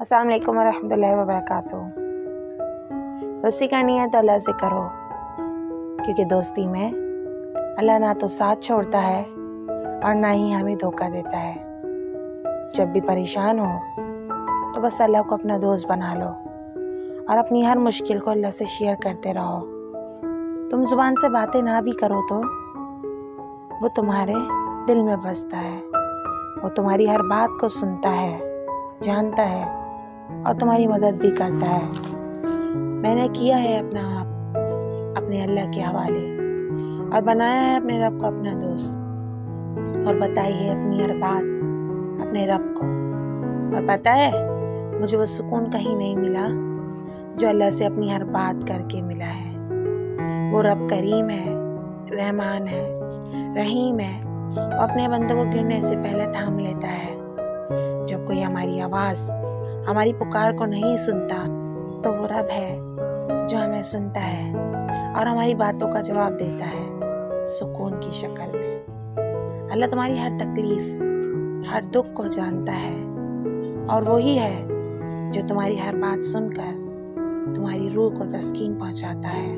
अस्सलाम वालेकुम रहमतुल्लाहि व बरकातुहू। दोस्ती करनी है तो अल्लाह से करो, क्योंकि दोस्ती में अल्लाह ना तो साथ छोड़ता है और ना ही हमें धोखा देता है। जब भी परेशान हो तो बस अल्लाह को अपना दोस्त बना लो और अपनी हर मुश्किल को अल्लाह से शेयर करते रहो। तुम जुबान से बातें ना भी करो तो वो तुम्हारे दिल में बसता है। वो तुम्हारी हर बात को सुनता है, जानता है और तुम्हारी मदद भी करता है। मैंने किया है अपना आप अपने अल्लाह के हवाले और बनाया है अपने रब को अपना दोस्त और बताई है अपनी हर बात अपने रब को। और पता है, मुझे वो सुकून कहीं नहीं मिला जो अल्लाह से अपनी हर बात करके मिला है। वो रब करीम है, रहमान है, रहीम है। वो अपने बंदों को गिरने से पहले थाम लेता है। जब कोई हमारी आवाज़, हमारी पुकार को नहीं सुनता तो वो रब है जो हमें सुनता है और हमारी बातों का जवाब देता है सुकून की शक्ल में। अल्लाह तुम्हारी हर तकलीफ, हर दुख को जानता है और वो ही है जो तुम्हारी हर बात सुनकर तुम्हारी रूह को तस्कीन पहुंचाता है।